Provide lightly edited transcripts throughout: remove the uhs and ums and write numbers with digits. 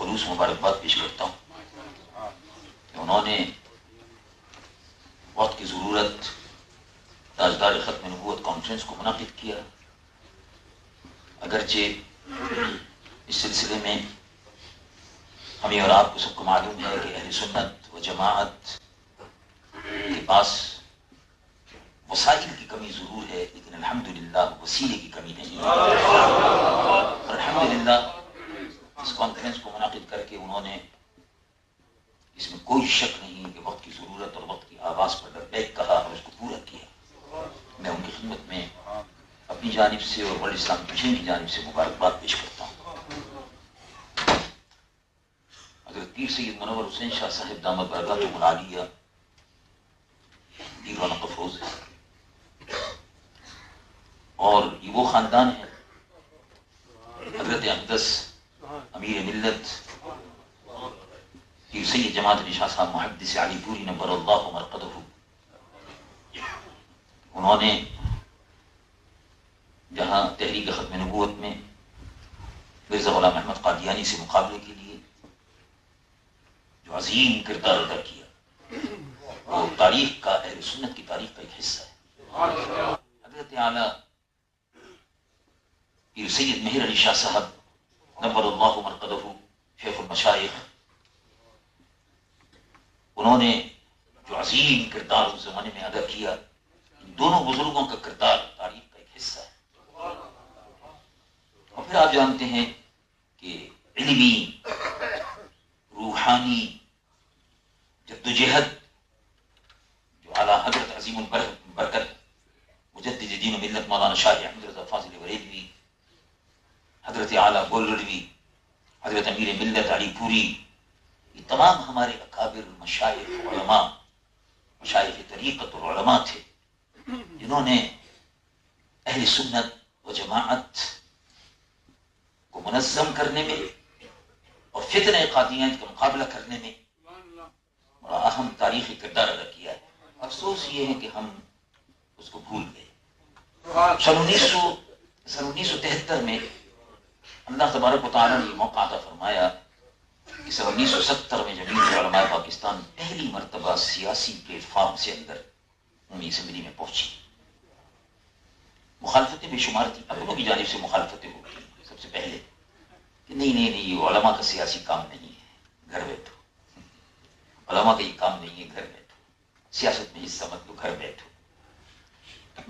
خلوص مبارکباد پیش کرتا ہوں کہ انہوں نے وقت کی ضرورت تاجدار ختم نبوت کانفرنس کو منعقد کیا. اگرچہ اس سلسلے میں ہمیں اور آپ کو سب کو معلوم ہے کہ اہل سنت و جماعت کے پاس وسائل کی کمی ضرور ہے، لیکن الحمدللہ وسیلے کی کمی نہیں ہے. اور الحمدللہ اس کانفرنس کو منعقد کر کے انہوں نے اس میں کوئی شک نہیں کہ وقت کی ضرورت اور وقت کی آواز پر لبیک کہا اور اس کو پورا کیا. میں ان کی خدمت میں اپنی جانب سے اور ورلڈ اسلامک مشن کی جانب سے مبارکباد پیش کرتا ہوں. حضرت پیر سید منور حسین شاہ صاحب دامت برکاتہم العالیہ پیر و نقف افروز ہے، اور یہ وہ خاندان ہے حضرت اقدس امیر ملت پیر سید جماعت علی شاہ صاحب محدث علی پوری نور اللہ مرقدہ. انہوں نے جہاں تحریک ختم نبوت میں مرزا غلام احمد قادیانی سے مقابلے کے لیے جو عظیم کردار ادا کیا، وہ تاریخ کا، اہل سنت کی تاریخ کا ایک حصہ ہے. حضرت اعلیٰ پیر سید مہر علی شاہ صاحب نور اللہ مرقدہ شیخ المشائخ، انہوں نے جو عظیم کردار اس زمانے میں ادا کیا، ان دونوں بزرگوں کا کردار تاریخ کا ایک حصہ ہے. اور پھر آپ جانتے ہیں کہ علمی روحانی جدوجہد جو اعلیٰ حضرت عظیم البرکت مجدد دین و ملت مولانا شاہ احمد رضا فاضل بریلوی، حضرت اعلیٰ گولڑوی، حضرت امیر ملت علی پوری، یہ تمام ہمارے اکابر مشائخ علماء، مشائخ طریقت اور علماء تھے جنہوں نے اہل سنت و جماعت کو منظم کرنے میں اور فتنہ قادیانیت کا مقابلہ کرنے میں بڑا اہم تاریخی کردار ادا کیا ہے. افسوس یہ ہے کہ ہم اس کو بھول گئے. سن 1973 میں اللہ تبارک و تعالیٰ نے یہ موقع عطا فرمایا کہ سن 1970 میں جمعیت علماء پاکستان پہلی مرتبہ سیاسی پلیٹ فارم سے اندر عمومی اسمبلی میں پہنچی. مخالفتیں بے شمار تھیں، اپنوں کی جانب سے مخالفتیں ہوتی ہیں. سب سے پہلے کہ نہیں یہ علماء کا سیاسی کام نہیں ہے، گھر بیٹھو. علماء کا یہ کام نہیں ہے، گھر بیٹھو. سیاست میں حصہ مت لو، گھر بیٹھو.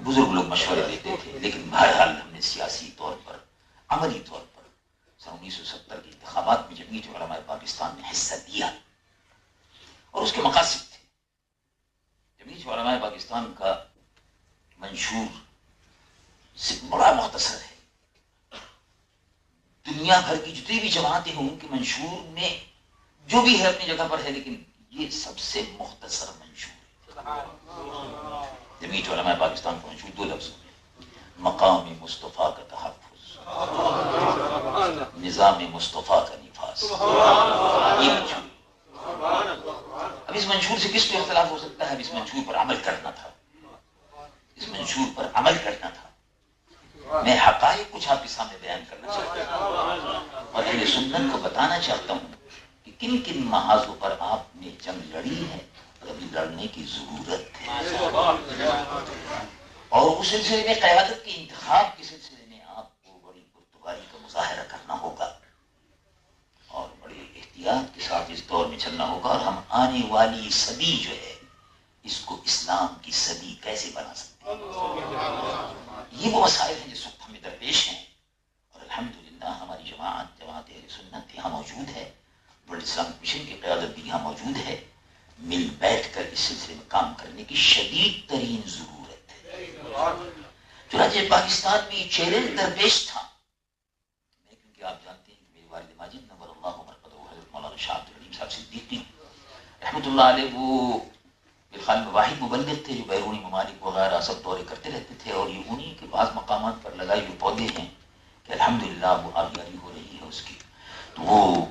بزرگ لوگ مشورے دیتے تھے، لیکن بہرحال ہم نے سیاسی طور پر، عملی طور پر سن 1970 کے انتخابات میں جمعیت علماء پاکستان نے حصہ دیا اور اس کے مقاصد تھے. جمعیت علماء پاکستان کا منشور بڑا مختصر ہے. دنیا بھر کی جتنی بھی جماعتیں ہوں ان کے منشور میں جو بھی ہے اپنی جگہ پر ہے، لیکن یہ سب سے مختصر منشور ہے. جمعیت علماء پاکستان کا منشور 2 لفظوں میں: مقام مصطفیٰ کا تحفظ، نظام مصطفیٰ کا نفاذ. یہ منشور. اب اس منشور سے کس کو اختلاف ہو سکتا ہے؟ اب اس منشور پر عمل کرنا تھا، اس منشور پر عمل کرنا تھا. میں حقائق کچھ آپ کے سامنے بیان کرنا چاہتا ہوں اور اہل سنت کو بتانا چاہتا ہوں کہ کن کن محاذوں پر آپ نے جنگ لڑی ہے اور ابھی لڑنے کی ضرورت ہے. اور اس سلسلے میں قیادت کے انتخاب کے سلسلے میں آپ کو بڑی پرتگاری کا مظاہرہ کرنا ہوگا اور بڑے احتیاط کے ساتھ اس دور میں چلنا ہوگا. اور ہم آنے والی صدی جو ہے اس کو اسلام کی صدی کیسے بنا سکتے ہیں؟ یہ وہ مسائل ہیں جس وقت ہمیں درپیش ہیں. اور الحمدللہ ہماری جماعت اہل سنت یہاں موجود ہے، ورلڈ اسلامک مشن کی قیادت بھی یہاں موجود ہے. مل بیٹھ کر اس سلسلے میں کام کرنے کی شدید ترین ضرورت ہے. چنانچہ پاکستان میں یہ چیلنج درپیش تھا. میں کیونکہ آپ جانتے ہیں کہ میرے والد ماجد نور اللہ مرقدہ حضرت مولانا شاہ عبد الحلیم صاحب صدیقی رحمۃ اللہ علیہ، وہ بالخال واحد مبلغ تھے جو بیرونی ممالک وغیرہ سب دورے کرتے رہتے تھے. اور یہ انہی کے بعض مقامات پر لگائے ہوئے پودے ہیں کہ الحمدللہ وہ آبیاری ہو رہی ہے اس کی. تو وہ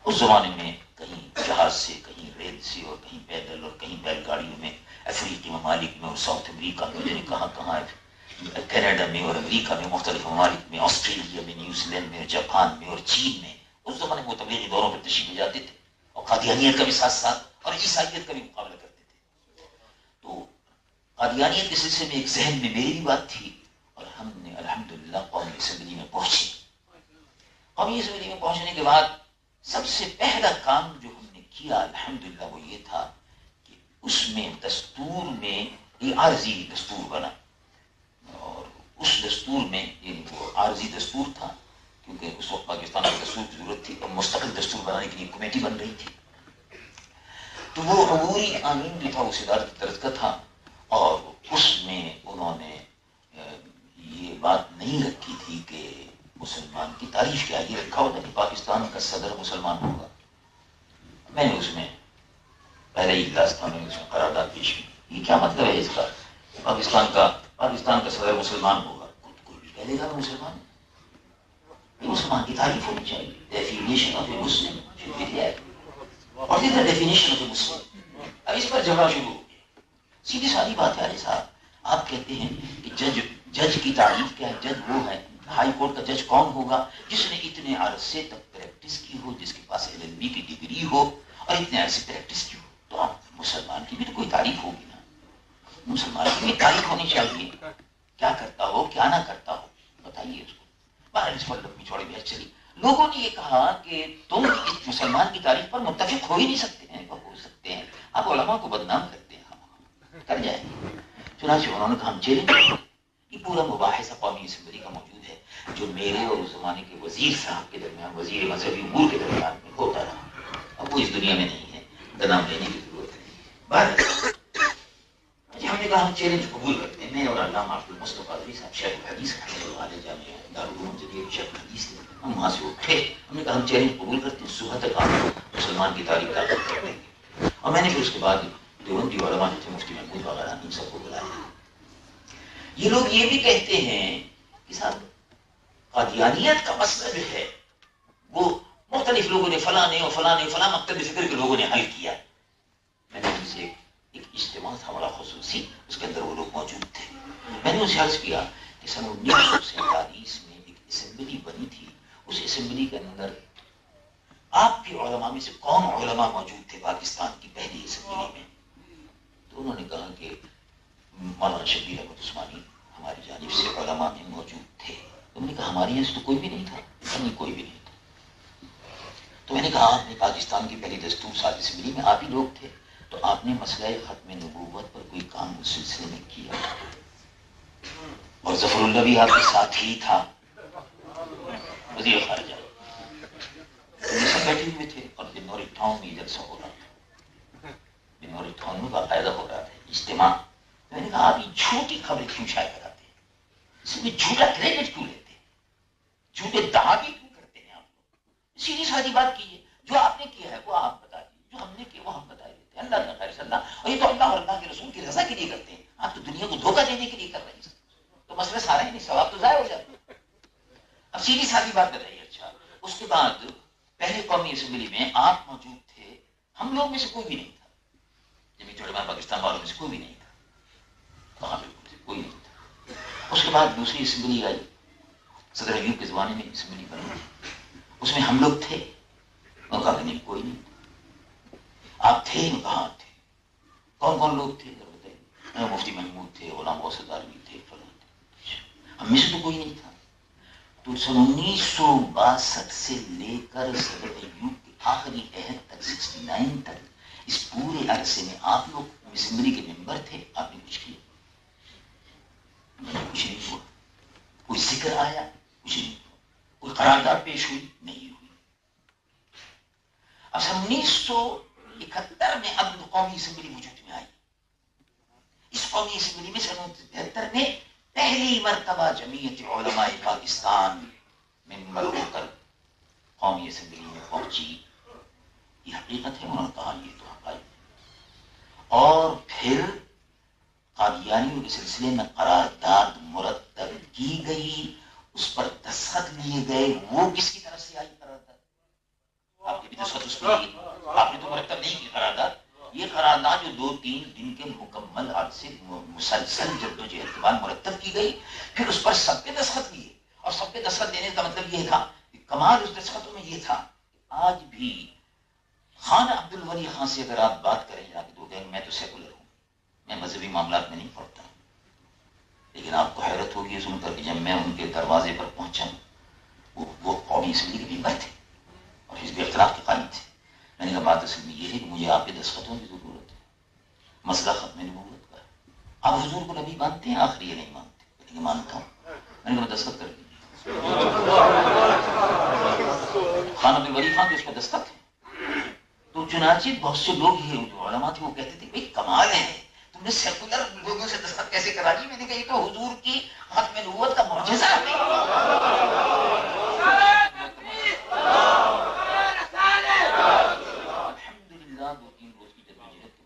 اس زمانے میں کہیں جہاز سے، کہیں ریل سے، اور کہیں پیدل، اور کہیں بیل گاڑیوں میں افریقی ممالک میں اور ساؤتھ امریکہ میں، یعنی کہاں کینیڈا میں اور امریکہ میں، مختلف ممالک میں، آسٹریلیا میں، نیوزی لینڈ میں، اور جاپان میں اور چین میں اس زمانے میں وہ تبلیغی دوروں پر تشریف لے جاتے تھے اور قادیانیت کا بھی ساتھ ساتھ اور عیسائیت کا بھی مقابلہ کرتے تھے. تو قادیانیت کے سلسلے میں ایک ذہن میں میری بھی بات تھی اور ہم نے الحمدللہ قومی اسمبلی میں پہنچے. قومی اسمبلی میں پہنچنے کے بعد سب سے پہلا کام جو ہم نے کیا الحمدللہ وہ یہ تھا کہ اس میں دستور میں یہ عارضی دستور بنا اور اس دستور میں یعنی وہ عارضی دستور تھا کیونکہ اس وقت پاکستان میں دستور کی ضرورت تھی اور مستقل دستور بنانے کے لیے کمیٹی بن رہی تھی. تو وہ عبوری قانون جو تھا اس ادارے کی طرف کا تھا اور اس میں انہوں نے یہ بات نہیں رکھی تھی کہ مسلمان کی تعریف کیا. یہ رکھا ہوتا کہ پاکستان کا صدر مسلمان ہوگا. میں نے اس میں پہلے ہی اجلاس تھا میں نے اس میں قرارداد پیش کی. یہ کیا مطلب ہے اس کا پاکستان کا صدر مسلمان ہوگا. کوئی بھی کہہ دے گا مسلمان ہے. یہ مسلمان کی تعریف ہونی چاہیے. Definition of a Muslim should be there. اور یہ ڈیفینیشن آف اے مسلم. اب اس پر جھگڑا شروع ہو گیا. سیدھی ساری بات ہے علی صاحب. آپ کہتے ہیں کہ جج کی تعریف کیا ہے. جج وہ ہے ہائی کورٹ کا جج کون ہوگا جس نے اتنے عرصے تک پریکٹس کی ہو, جس کے پاس LLB کی ڈگری ہو اور اتنے عرصے پریکٹس کی ہو. تو آپ مسلمان کی بھی تو کوئی تعریف ہوگی نا. مسلمان کی بھی تعریف ہونی چاہیے. کیا کرتا ہو کیا نہ کرتا ہو بتائیے اس کو. باہر اس پر لمبی چوڑی بحث چلی. لوگوں نے یہ کہا کہ تم اس مسلمان کی تعریف پر متفق ہو ہی نہیں سکتے ہیں. ہو سکتے ہیں آپ علماء کو بدنام کرتے ہیں. کر جائیں. چنانچہ انہوں نے کہا ہم چیلنج. یہ پورا مباحثہ قومی اسمبلی کا موجود ہے جو میرے اور اس زمانے کے وزیر صاحب کے درمیان, وزیر مذہبی امور کے درمیان میں ہوتا رہا. اب وہ اس دنیا میں نہیں ہے, بدنام لینے کی ضرورت نہیں. ہم نے کہا ہم چیلنج قبول کرتے ہیں. میں اور علامہ عبد المصطفیٰ قادری صاحب شیخ الحدیث والے جامعہ دارالعلوم جدید شیخ الحدیث تھے. ہم وہاں سے اٹھے. ہم نے کہا ہم چیلنج قبول کرتے ہیں. صبح تک آپ مسلمان کی تاریخ کا کر دیں گے. اور میں نے پھر اس کے بعد دیوبندی علماء جو تھے مفتی محمود وغیرہ ان سب کو بلایا. یہ لوگ یہ بھی کہتے ہیں کہ صاحب قادیانیت کا مسئلہ جو ہے وہ مختلف لوگوں نے فلاں فلاں مکتب فکر کے لوگوں نے حل کیا. میں نے ان سے ایک اجتماع تھا بڑا خصوصی, اس کے اندر وہ لوگ موجود تھے. میں نے ان سے عرض کیا کہ سن 1947 میں ایک اسمبلی بنی تھی. اس اسمبلی کے اندر آپ کے علماء میں سے کون علماء موجود تھے پاکستان کی پہلی اسمبلی میں. تو انہوں نے کہا کہ مولانا شبیر احمد عثمانی ہماری جانب سے علماء میں موجود تھے. تو میں نے کہا ہماری یہاں سے تو کوئی بھی نہیں تھا. کوئی بھی نہیں تھا. تو میں نے کہا آپ نے پاکستان کی پہلی دستور ساز اسمبلی میں آپ ہی لوگ تھے, تو آپ نے مسئلہ ختم نبوت پر کوئی کام اس سلسلے میں کیا. اور ظفر اللہ بھی آپ کے ساتھ ہی تھا, وزیر خارجہ. یہ سب بیٹھے ہوئے تھے اور بنوری ٹاؤن میں جلسہ ہو رہا تھا. بنوری ٹاؤن میں باقاعدہ ہو رہا تھا اجتماع. میں نے کہا آپ یہ جھوٹی خبریں کیوں شائع کراتے ہیں, اس میں جھوٹا کریڈٹ کیوں لیتے ہیں, جھوٹے دعوے کیوں کرتے ہیں آپ لوگ. سیدھی سادی بات کیجیے. جو آپ نے کیا ہے وہ آپ بتا دیجیے, جو ہم نے کیا وہ ہم بتا دیتے ہیں. اللہ کا خیر صلی اللہ. اور یہ تو اللہ اور اللہ کے رسول کی رضا کے لیے کرتے ہیں. آپ تو دنیا کو دھوکہ دینے کے لیے کر رہے ہیں. تو مسئلہ سارا ہی نہیں, ثواب تو ضائع ہو جاتا ہے. اب سیدھی سادی بات بتائیے. اچھا اس کے بعد پہلے قومی اسمبلی میں آپ موجود تھے, ہم لوگ میں سے کوئی بھی نہیں تھا. جمعیت علماء پاکستان والوں میں سے کوئی بھی نہیں تھا. وہاں بالکل کوئی نہیں تھا. اس کے بعد دوسری اسمبلی آئی, صدر ایوب کے زمانے میں اسمبلی بنی. اس میں ہم لوگ تھے. انہوں نے کہا کہ نہیں کوئی نہیں تھا. آپ تھے کہاں تھے, کون کون لوگ تھے بتائیے. مفتی محمود تھے, غلام غوث الداروی تھے, فلاں تھے. ہم میں سے تو کوئی نہیں تھا. تو سن 1962 سے لے کر صدر ایوب کے آخری عہد تک 69 تک اس پورے عرصے میں آپ لوگ اسمبلی کے ممبر تھے. آپ نے کچھ کیا کچھ نہیں ہوا. کوئی ذکر آیا کچھ نہیں ہوا. کوئی قرارداد پیش ہوئی نہیں ہوئی. اب 1971 میں اب قومی اسمبلی وجود میں آئی. اس قومی اسمبلی میں 1973 میں پہلی مرتبہ جمعیت علماء پاکستان ممبر ہو کر قومی اسمبلی میں پہنچی. یہ حقیقت ہے. انہوں نے کہا یہ تو حقائق ہے. اور پھر قادیانیوں کے سلسلے میں قرارداد مرتب کی گئی, اس پر دستخط لیے گئے. وہ کس کی طرف سے آئی قرارداد؟ آپ کی بھی دستخط اس پر لیے, آپ نے تو مرتب نہیں کی قرارداد. یہ قرارداد جو 2-3 دن کے مکمل عرصے مسلسل جدوجہد کے بعد مرتب کی گئی, پھر اس پر سب کے دستخط لیے. اور سب کے دستخط دینے کا مطلب یہ تھا کہ کمال اس دستخطوں میں یہ تھا آج بھی خان عبد الولی خان سے اگر آپ بات کریں جا کے تو کہیں میں تو سیکولر ہوں، میں مذہبی معاملات میں نہیں پڑھتا ہوں، لیکن آپ کو حیرت ہوگی یہ سن کر کہ جب میں ان کے دروازے پر پہنچا وہ قومی اسمبلی کے ممبر تھے اور حزب اختلاف کے قائد تھے. میں نے کہا بات اصل میں یہ ہے کہ مجھے آپ کے دستخطوں کی ضرورت ہے، مسئلہ ختم نبوت کا ہے. آپ حضور کو نبی مانتے ہیں؟ آخر یہ نہیں مانتے، لیکن مانتا ہوں. میں نے کہا دستخط کر دیجیے. خان عبد الولی خان تو اس کا دستخط ہے. تو چنانچہ بہت سے لوگ یہ جو علماء تھے وہ کہتے تھے بھائی کمال ہے، تم نے سیکولر لوگوں سے دستخط کیسے کرا لی؟ میں نے کہا یہ تو حضور کی ختم نبوت کا معجزہ ہے. الحمدللہ 2-3 روز کی جدوجہد کے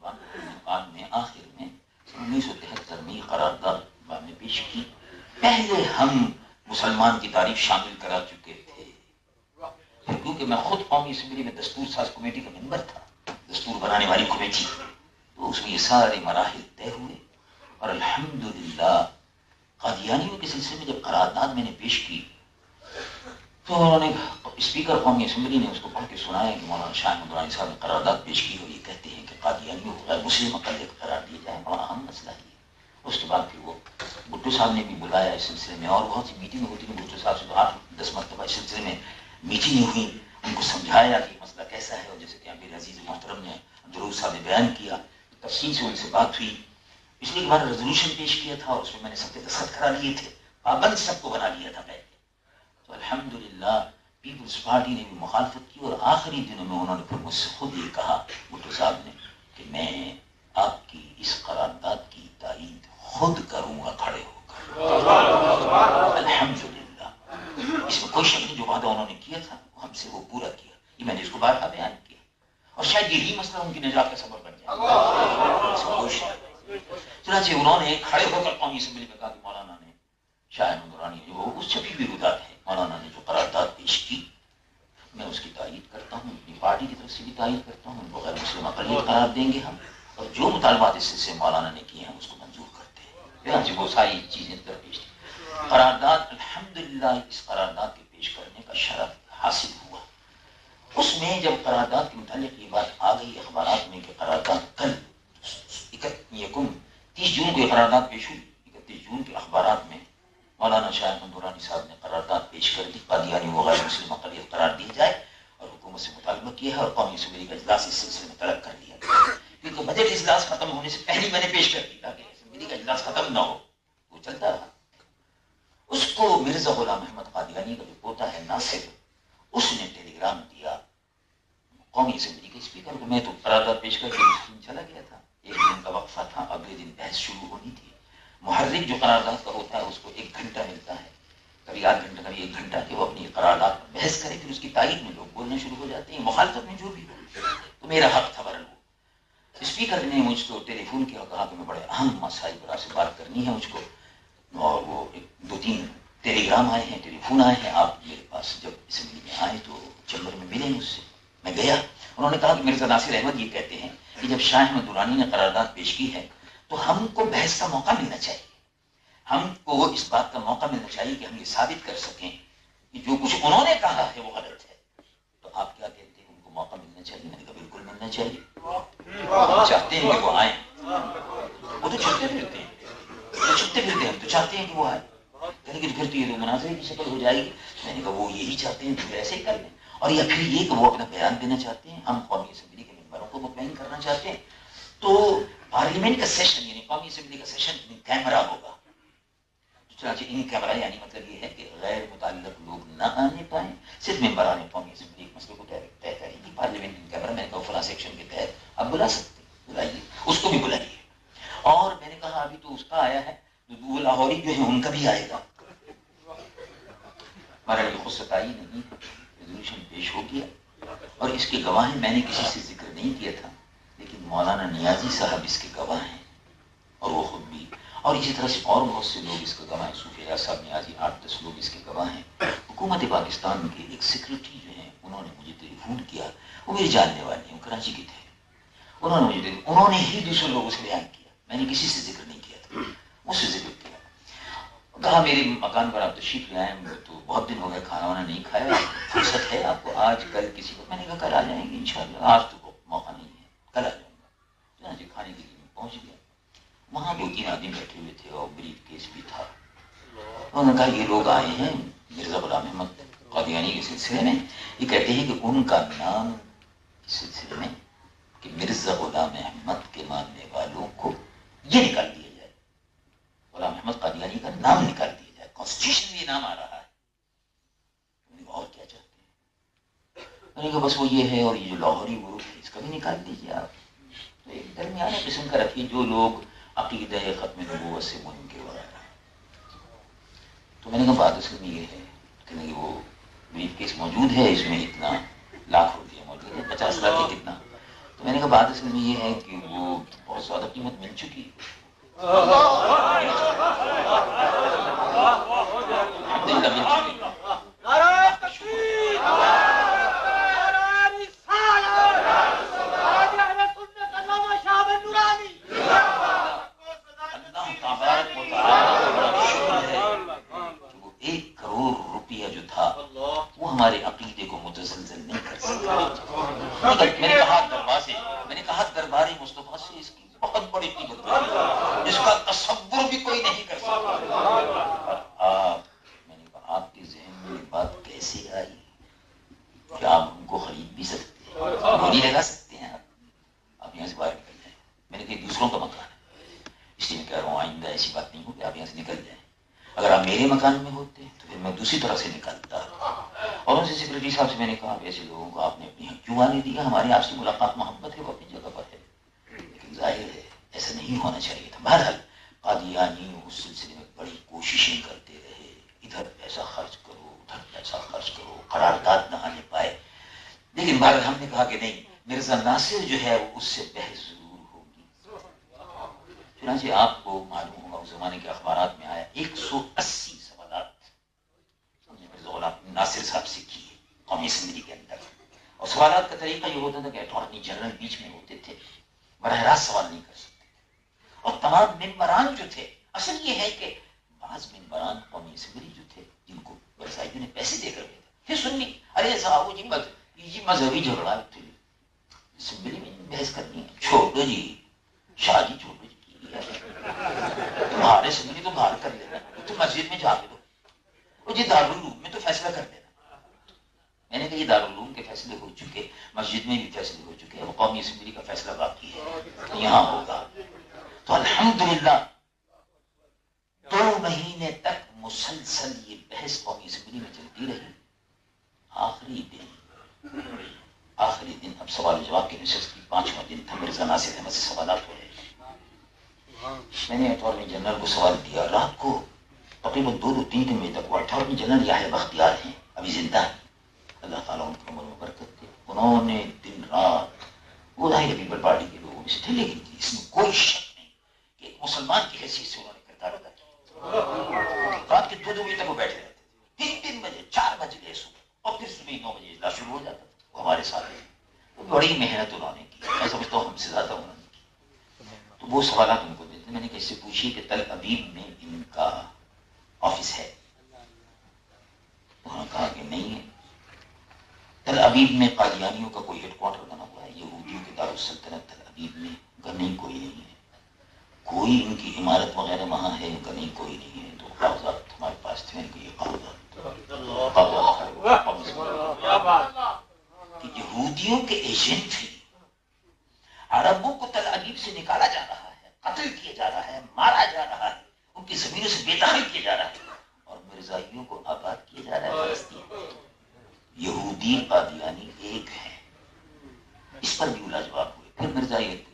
بعد میں آخر میں 1973 میں قرارداد میں پیش کی. پہلے ہم مسلمان کی تاریخ شامل کرا چکے تھے، کیونکہ میں خود قومی اسمبلی میں دستور ساز کمیٹی کا ممبر تھا، دستور بنانے والی کمیٹی، تو اس میں یہ سارے مراحل طے ہوئے. اور الحمدللہ قادیانیوں کے سلسلے میں جب قرارداد میں نے پیش کی تو انہوں نے اسپیکر قومی اسمبلی نے اس کو پڑھ کے سنایا کہ مولانا شاہ احمد درانی صاحب نے قرارداد پیش کی اور یہ کہتے ہیں کہ قادیانیوں کو غیر مسلم اقلیت قرار دیا جائے. بڑا اہم مسئلہ ہے. اس کے بعد پھر وہ بھٹو صاحب نے بھی بلایا اس سلسلے میں اور بہت سی میٹنگ ہوتی ہیں. بھٹو صاحب سے تو 8-10 مرتبہ اس سلسلے میں میٹنگ ہوئی، ان کو سمجھایا کہ مسئلہ کیسا ہے. اور جیسے کہ امیر عزیز محترم نے ضرور صاحب نے بیان کیا، تفصیل سے ان سے بات ہوئی. پچھلی بار ریزولوشن پیش کیا تھا اور اس میں نے سب کے دستخط کرا لیے تھے، پابند سب کو بنا لیا تھا پہلے. تو الحمدللہ پیپلز پارٹی نے بھی مخالفت کی اور آخری دنوں میں انہوں نے پھر مجھ سے خود یہ کہا بھٹو صاحب نے کہ میں آپ کی اس قرارداد کی تائید خود کروں گا کھڑے ہو کر. الحمدللہ اس میں کوئی شک نہیں، جو وعدہ انہوں نے کیا تھا ہم سے وہ پورا کیا. یہ میں نے اس کو بارہا بیان کیا اور شاید یہی مسئلہ ان کی نجات کا سبب بن جائے. اس میں کوئی شک نہیں. چنانچہ انہوں نے کھڑے ہو کر قومی اسمبلی میں کہا کہ مولانا نے شاہ احمد درانی جو اس سے بھی وروجات ہے، مولانا نے جو قرارداد پیش کی میں اس کی تائید کرتا ہوں، اپنی پارٹی کی طرف سے بھی تائید کرتا ہوں. ان کو غیر مسلم اقلیت قرار دیں گے ہم، اور جو مطالبات اس سے مولانا نے کیے ہیں اس کو منظور کرتے ہیں. پھر وہ ساری چیزیں در پیش تھی. قرارداد الحمدللہ اس قرارداد کے پیش کرنے کا شرف حاصل ہوا. اس میں جب قرارداد کے متعلق یہ بات آ گئی اخبارات میں کہ قرارداد کل 30 جون کو قرارداد پیش ہوئی، 31 جون کے اخبارات میں مولانا شاہ احمد درانی صاحب نے قرارداد پیش کر دی، قادیانی و غیر مسلم اقلیت قرار دی جائے اور حکومت سے مطالبہ کیا ہے اور قومی اسمبلی کا اجلاس اس سلسلے میں طلب کر لیا. کیونکہ بجٹ اجلاس ختم ہونے سے پہلے میں نے پیش کر دی تاکہ اسمبلی کا اجلاس ختم نہ ہو. وہ چلتا رہا. اس کو مرزا غلام احمد قادیانی کا جو پوتا ہے ناصر، اس نے ٹیلی گرام دیا قومی اسمبلی کے اسپیکر کو. میں تو قرارداد پیش کر کے چلا گیا تھا. 1 دن کا وقفہ تھا، اگلے دن بحث شروع ہونی تھی. محرک جو قرارداد کا ہوتا ہے اس کو 1 گھنٹہ ملتا ہے، کبھی 8 گھنٹہ کبھی 1 گھنٹہ، کہ وہ اپنی قرارداد پر بحث کرے. پھر اس کی تائید میں لوگ بولنا شروع ہو جاتے ہیں، مخالفت میں جو بھی ہو. تو میرا حق تھا برل. اسپیکر نے مجھ کو ٹیلی فون کیا اور کہا کہ میں بڑے اہم مسائل پر آپ سے بات کرنی ہے مجھ کو، اور وہ 2-3 ٹیلی گرام آئے ہیں، ٹیلی فون آئے ہیں، آپ میرے پاس جب اسمبلی میں آئے تو چیمبر میں ملے مجھ سے. میں گیا. انہوں نے کہا کہ مرزا ناصر احمد یہ کہتے ہیں کہ جب شاہ احمد درانی نے قرارداد پیش کی ہے تو ہم کو بحث کا موقع ملنا چاہیے، ہم کو اس بات کا موقع ملنا چاہیے کہ ہم یہ ثابت کر سکیں کہ جو کچھ انہوں نے کہا ہے وہ غلط ہے. تو آپ کیا کہتے ہیں ان کو موقع ملنا چاہیے؟ میں نے کہا بالکل ملنا چاہیے. ہم چاہتے ہیں کہ وہ آئیں. وہ تو چھپتے پھرتے ہیں، ہم تو چاہتے ہیں کہ وہ آئے. لیکن پھر تو یہ مناظرے کی شکل ہو جائے گی. میں نے کہا وہ یہی چاہتے ہیں تو ایسے ہی کر لیں. اور یا پھر یہ کہ وہ اپنا بیان دینا چاہتے ہیں، ہم قومی اسمبلی کے ممبروں کو مطمئن کرنا چاہتے ہیں. تو پارلیمنٹ کا سیشن یعنی قومی اسمبلی کا سیشن ان کیمرہ ہوگا. چنانچہ ان کیمرہ یعنی مطلب یہ ہے کہ غیر متعلق لوگ نہ آنے پائیں، صرف ممبران قومی اسمبلی کے مسئلے کو طے کریں گی. پارلیمنٹ ان کیمرہ میں نے کہا فلاں سیکشن کے تحت آپ بلا سکتے ہیں، بلائیے اس کو بھی بلائیے. اور میں نے کہا ابھی تو اس کا آیا ہے، وہ لاہوری جو ہے ان کا بھی آئے گا. ہمارا یہ خود ستائی نہیں، ریزولوشن پیش ہو گیا اور اس کے گواہ میں نے کسی سے ذکر نہیں کیا تھا، لیکن مولانا نیازی صاحب اس کے گواہ ہیں اور وہ خود بھی، اور اسی طرح سے اور بہت سے لوگ اس کے گواہ ہیں. صوفی اعجاز صاحب نیازی 8-10 لوگ اس کے گواہ ہیں. حکومت پاکستان کے ایک سیکرٹری جو ہیں انہوں نے مجھے ٹیلی فون کیا، وہ میرے جاننے والے ہیں، وہ کراچی کے تھے. انہوں نے ہی دوسرے لوگوں سے بیان کیا، میں نے کسی سے ذکر نہیں کیا تھا، مجھ سے ذکر کیا. کہا میرے مکان پر آپ تشریف لائیں تو بہت دن ہو گئے کھانا وانا نہیں کھایا، فرصت ہے آپ کو آج کل کسی کو؟ میں نے کہا کل آ جائیں گے انشاءاللہ، آج تو موقع نہیں ہے، کل آ جاؤں گا۔ چنانچہ کھانے کے لیے میں پہنچ گیا، وہاں 2-3 آدمی بیٹھے ہوئے تھے اور بریف کیس بھی تھا۔ انہوں نے کہا یہ لوگ آئے ہیں مرزا غلام احمد قادیانی کے سلسلے میں، یہ کہتے ہیں کہ ان کا نام اس سلسلے میں کہ مرزا غلام احمد کے ماننے والوں کو یہ نکال دیا جائے، غلام احمد قادیانی کا نام نکال دیا جائے، کانسٹیٹیوشن میں یہ نام آ رہا ہے۔ اور کیا چاہتے ہیں؟ میں نے کہا بس وہ یہ ہے، اور یہ جو لاہوری گروپ ہے اس کا بھی نکال دیجیے آپ۔ تو ایک درمیانے قسم کا رکھیے جو لوگ عقیدہ ختم نبوت سے منکر وغیرہ۔ تو میں نے کہا بات اصل میں یہ ہے کہ وہ بریف کیس موجود ہے، اس میں اتنا لاکھ روپیہ موجود ہے، 50 لاکھ ہے کتنا۔ تو میں نے کہا بات اصل میں یہ ہے کہ وہ بہت زیادہ قیمت مل چکی ہے۔ ہمارے عقیدے کو متزلزل نہیں کر سکتا۔ میں نے کہا دربار مصطفیٰ سے اس کی بہت بڑی قیمت ہے، جس کا تصور بھی کوئی نہیں کر سکتا۔ میں نے کہا آپ کے ذہن میں یہ بات کیسے آئی کہ آپ ان کو خرید بھی سکتے ہیں، بولی لگا سکتے ہیں، آپ یہاں سے باہر نکل جائیں۔ میں نے کہا دوسروں کا مکان ہے، اس لیے میں کہہ رہا ہوں آئندہ ایسی بات نہیں ہو کہ آپ یہاں سے نکل جائیں۔ اگر آپ میرے مکان میں ہوتے تو پھر میں دوسری طرح سے نکلتا۔ اور ان سے سیکرٹری صاحب سے میں نے کہا ایسے لوگوں کو آپ نے اپنی یہاں کیوں آنے دیا؟ ہماری آپ سے ملاقات محبت ہے، وہ اپنی جگہ پر ہے، لیکن ظاہر ہے ایسا نہیں ہونا چاہیے تھا۔ بہرحال قادیانی اس سلسلے میں بڑی کوششیں کرتے رہے، ادھر پیسہ خرچ کرو ادھر پیسہ خرچ کرو، قرارداد نہ آنے پائے، لیکن بہرحال ہم نے کہا کہ نہیں، مرزا ناصر جو ہے وہ اس سے بحث ضرور ہوگی۔ چنانچہ آپ کو معلوم ہوگا اس زمانے کے اخبارات میں آیا 180 سوالات مرزا غلام ناصر صاحب سے کیے قومی اسمبلی کے اندر، اور سوالات کا طریقہ یہ ہوتا تھا کہ اٹارنی جنرل بیچ میں ہوتے تھے، براہ راست سوال نہیں کر سکتے، اور تمام ممبران جو تھے، اصل یہ ہے کہ بعض ممبران قومی اسمبلی جو تھے جن کو ورسائیوں نے پیسے دے کر گئے تھے، پھر سننی ارے صاحب جی مذہبی جھگڑا تھے، اسمبلی میں بحث کرنی ہے، چھوڑو جی شادی چھوڑو جی، تمہارے اسمبلی تو باہر کر لینا، تو مسجد میں جا کے دو، وہ جی دارالعلوم میں تو فیصلہ کر دینا۔ میں نے کہا یہ دارالعلوم کے فیصلے ہو چکے، مسجد میں بھی فیصلے ہو چکے، اب قومی اسمبلی کا فیصلہ باقی ہے، یہاں ہوگا۔ تو الحمدللہ 2 مہینے تک مسلسل یہ بحث قومی اسمبلی میں چلتی رہی۔ آخری دن اب سوال و جواب کی نشست کی 5واں دن تھا، مرزا ناصر احمد سے سوالات ہو رہے تھے۔ میں نے اٹارنی جنرل کو سوال دیا رات کو، تقریباً 2-3 بجے تک۔ وہ اٹارنی جنرل یحییٰ بختیار ہیں، ابھی زندہ ہیں، اللہ تعالیٰ ان کی عمر میں برکت دے۔ انہوں نے دن رات، وہ ظاہر پیپل پارٹی کے لوگوں میں سے تھے، لیکن اس میں کوئی شک نہیں کہ ایک مسلمان کی حیثیت سے انہوں نے کردار ادا کیا۔ رات کے 2 بجے تک وہ بیٹھے رہتے تھے، 3 بجے 4 بجے صبح، اور پھر صبح 9 بجے اجلاس شروع ہو جاتا تھا۔ وہ ہمارے ساتھ ہیں، بڑی محنت انہوں نے کی، میں سمجھتا ہوں ہم سے زیادہ انہوں نے کی۔ تو وہ سوالات ان کو دیتے، میں نے کیسے پوچھی کہ تل ابیب میں ان کا آفس ہے؟ انہوں نے کہا کہ نہیں ہے۔ تل ابیب میں قادیانیوں کا کوئی ہیڈ کوارٹر بنا ہوا ہے، یہودیوں کے دارالسلطنت تل ابیب میں کا نہیں، کوئی نہیں ہے۔ کوئی ان کی عمارت وغیرہ وہاں ہے؟ ان کا نہیں، کوئی نہیں ہے۔ تو کاغذات ہمارے پاس تھے، یہ کاغذات کہ یہودیوں کے ایجنٹ ہیں، عربوں کو تل ابیب سے نکالا جا رہا ہے، قتل کیا جا رہا ہے، مارا جا رہا ہے، ان کی زمینوں سے بے دخل کیا جا رہا ہے، اور مرزائیوں کو آباد کیا جا رہا ہے فلسطین۔ یہودی قادیانی ایک ہے، اس پر بھی لاجواب ہوئے۔ پھر مرزائیت